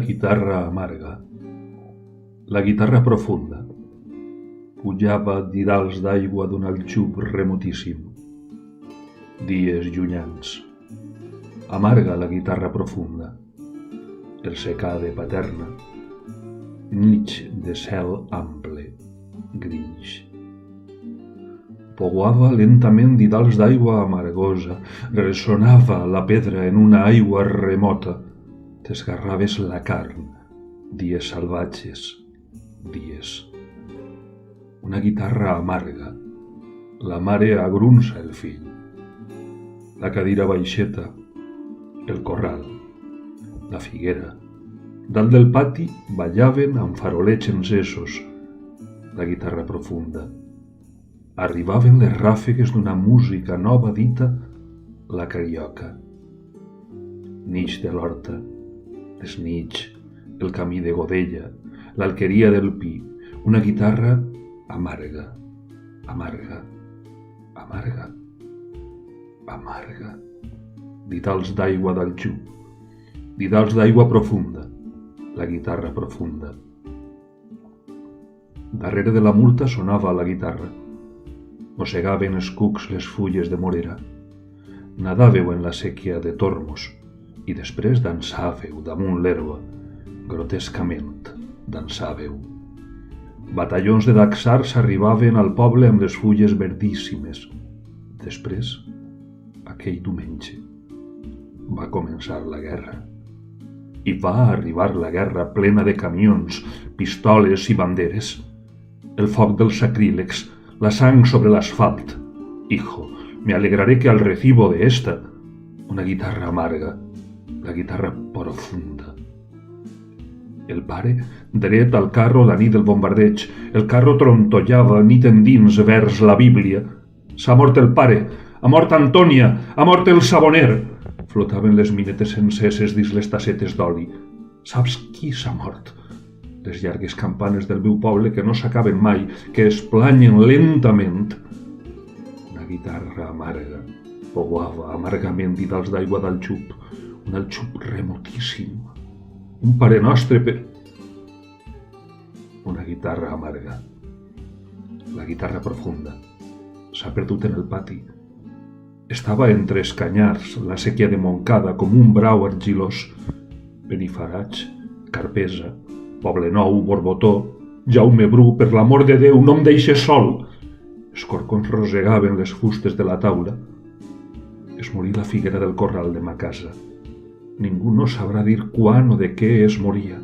guitarra amarga, la guitarra profunda, pujava didals d'aigua d'un alxub remotíssim. Dies llunyans. Amarga la guitarra profunda, el secade paterna, nit de cel ample, grills. Poguava lentament didals d'aigua amargosa, ressonava la pedra en una aigua remota, t'esgarraves la carn, dies salvatges, dies. Una guitarra amarga, la mare agrunça el fill, la cadira baixeta, el corral, la figuera. Dalt del pati ballaven amb farolets encesos, la guitarra profunda. Arribaven les ràfegues d'una música nova dita la carioca. Nix de l'horta, les nits, el camí de Godella, l'alqueria del Pi, una guitarra amarga, amarga, amarga, amarga. Didals d'aigua d'alxub, didals d'aigua profunda, la guitarra profunda. Darrere de la murta sonava la guitarra. Mossegaven els cucs les fulles de morera. Nadàveu en la sèquia de tormos i després dansàveu damunt l'herba, grotescament dansàveu. Batallons de daxars arribaven al poble amb les fulles verdíssimes. Després, aquell diumenge, va començar la guerra. I va arribar la guerra plena de camions, pistoles i banderes. El foc dels sacrílegs, la sang sobre l'asfalt. Hijo, me alegraré que al recibo de esta, una guitarra amarga, la guitarra profunda. El pare, dret al carro la nit del bombardeig, el carro trontollava nit endins vers la Bíblia. S'ha mort el pare, ha mort Antònia, ha mort el saboner. Flotaven les minetes enceses dins les tassetes d'oli. Saps qui s'ha mort? Les llargues campanes del meu poble que no s'acaben mai, que es planyen lentament. Una guitarra amarga poguava amargament didals d'aigua d'alxub, un alxub remotíssim, un pare nostre per... Una guitarra amarga, la guitarra profunda, s'ha perdut en el pati. Estava entre escanyars, la sèquia de Montcada, com un brau argilós. Benifarig, Carpesa, Poblenou, Borbotó, Jaume Bru, per l'amor de Déu, no em deixes sol. Els corcons rosegaven les fustes de la taula. Es morí la figuera del corral de ma casa. Ningú no sabrà dir quan o de què es moria.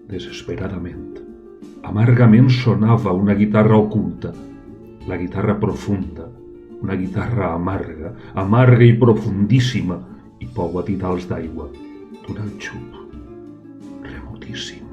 Desesperadament, amargament sonava una guitarra oculta, la guitarra profunda, una guitarra amarga, amarga i profundíssima, i poua didals d'aigua d'un alxub remotíssim.